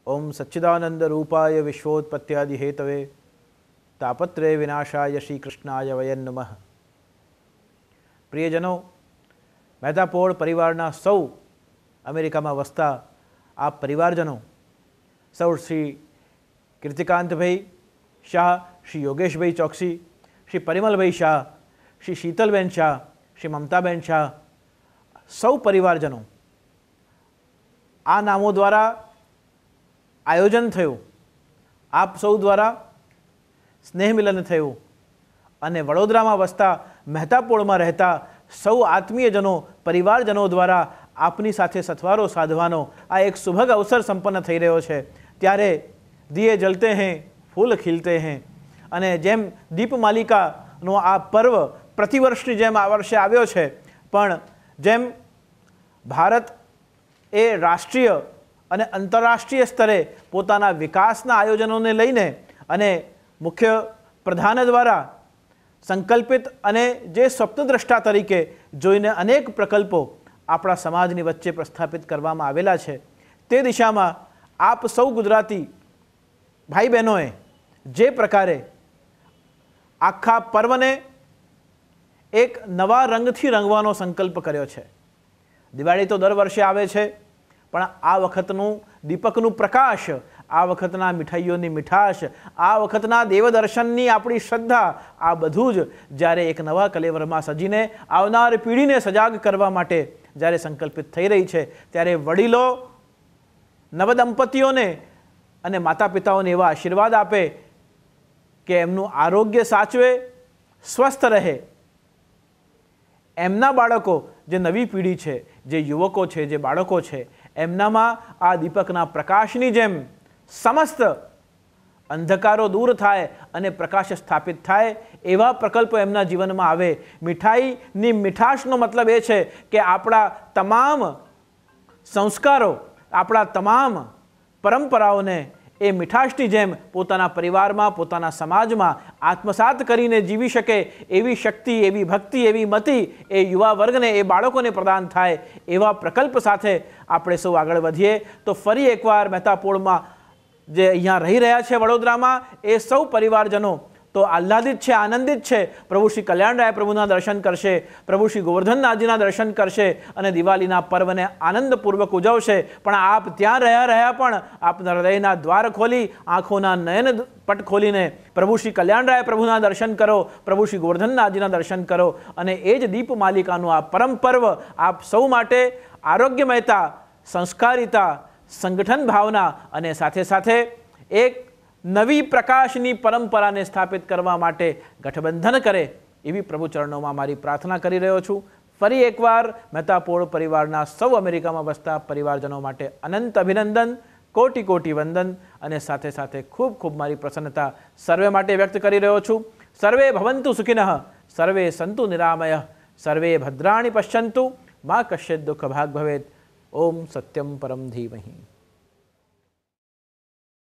ओम सच्चिदानंद रूपाय विश्वोत्पत्त्यादि Hathaway तापत्रय विनाशाय श्री कृष्णाय वयं नमः। प्रियजनों, મહેતા પોળ પરિવારના સૌ અમેરિકામાં વસતા આ પરિવારજનો સૌ શ્રી કીર્તિકાંતભાઈ શાહ, શ્રી યોગેશભાઈ ચોકસી, શ્રી પરિમલભાઈ શાહ, શ્રી શીતલબેન શાહ, શ્રી મમતાબેન શાહ, સૌ પરિવારજનો આ નામો દ્વારા આયોજન થયું, આપ સૌ દ્વારા સ્નેહ મિલન થયું અને વડોદરામાં વસતા મહેતા પોળમાં રહેતા સૌ આત્મીયજનો પરિવારજનો દ્વારા આપની સાથે સથવારો સાધવાનો આ એક સુભગ અવસર સંપન્ન થઈ રહ્યો છે। ત્યારે દિયે જલતે હૈ, ફૂલ ખીલતે હૈ અને જેમ દીપમાલિકાનો આ પર્વ પ્રતિવર્ષની જેમ આ વર્ષે આવ્યો છે, પણ જેમ ભારત એ રાષ્ટ્રીય અને આંતરરાષ્ટ્રીય સ્તરે પોતાના વિકાસના આયોજનોને લઈને અને મુખ્ય પ્રધાન દ્વારા સંકલ્પિત અને જે સ્વપ્નદ્રષ્ટા તરીકે જોઈને અનેક પ્રકલ્પો આપણા સમાજની વચ્ચે પ્રસ્થાપિત કરવામાં આવેલા છે, તે દિશામાં આપ સૌ ગુજરાતી ભાઈ બહેનોએ જે પ્રકારે આખા પર્વને એક નવા રંગથી રંગવાનો સંકલ્પ કર્યો છે। દિવાળી તો દર વર્ષે આવે છે, પણ આ વખતનું દીપકનું પ્રકાશ, આ વખતના મીઠાઈઓની મીઠાશ, આ વખતના દેવદર્શનની આપણી શ્રદ્ધા, આ બધું જ જ્યારે એક નવા કલેવરમાં સજીને આવનાર પેઢીને સજાગ કરવા માટે જ્યારે સંકલ્પિત થઈ રહી છે, ત્યારે વડીલો નવદંપતીઓને અને માતા પિતાઓને એવા આશીર્વાદ આપે કે એમનું આરોગ્ય સાચવે, સ્વસ્થ રહે, એમના બાળકો જે નવી પેઢી છે, જે યુવકો છે, જે બાળકો છે, એમનામાં આ દીપકના પ્રકાશની જેમ સમસ્ત અંધકારો દૂર થાય અને પ્રકાશ સ્થાપિત થાય એવા પ્રકલ્પો એમના જીવનમાં આવે। મીઠાઈની મીઠાશનો મતલબ એ છે કે આપણા તમામ સંસ્કારો, આપણા તમામ પરંપરાઓને એ મીઠાશની જેમ પોતાના પરિવારમાં, પોતાના સમાજમાં આત્મસાત કરીને જીવી શકે એવી શક્તિ, એવી ભક્તિ, એવી મતિ એ યુવા વર્ગને, એ બાળકોને પ્રદાન થાય એવા પ્રકલ્પ સાથે આપણે સૌ આગળ વધીએ। તો ફરી એકવાર મહેતા પોળમાં જે અહીંયા રહી રહ્યા છે વડોદરામાં, એ સૌ પરિવારજનો તો આહ્લાદિત છે, આનંદિત છે। પ્રભુ શ્રી કલ્યાણરાય પ્રભુના દર્શન કરશે, પ્રભુ શ્રી ગોવર્ધનનાથજીના દર્શન કરશે અને દિવાળીના પર્વને આનંદપૂર્વક ઉજવશે। પણ આપ ત્યાં રહ્યા પણ આપના હૃદયના દ્વાર ખોલી, આંખોના નયન પટ ખોલીને પ્રભુ શ્રી કલ્યાણરાય પ્રભુના દર્શન કરો, પ્રભુ શ્રી ગોવર્ધનનાથજીના દર્શન કરો અને એ જ દીપમાલિકાનું આ પરમ પર્વ આપ સૌ માટે આરોગ્યમયતા, સંસ્કારિતા, સંગઠન ભાવના અને સાથે સાથે એક નવી પ્રકાશની પરંપરાને સ્થાપિત કરવા માટે ગઠબંધન કરે એવી પ્રભુ ચરણોમાં મારી પ્રાર્થના કરી રહ્યો છું। ફરી એકવાર મહેતા પોળ પરિવારના સૌ અમેરિકામાં વસતા પરિવારજનો માટે અનંત અભિનંદન, કોટી કોટી વંદન અને સાથે સાથે ખૂબ ખૂબ મારી પ્રસન્નતા સર્વે માટે વ્યક્ત કરી રહ્યો છું। સર્વે ભવંતુ સુખિનઃ, સર્વે સંતુ નિરામયઃ, સર્વે ભદ્રાણિ પશ્યन्तु, મા કશ્ચિદ દુઃખ ભાગ ભવેત। ઓમ સત્યમ પરમ ધીમહિ।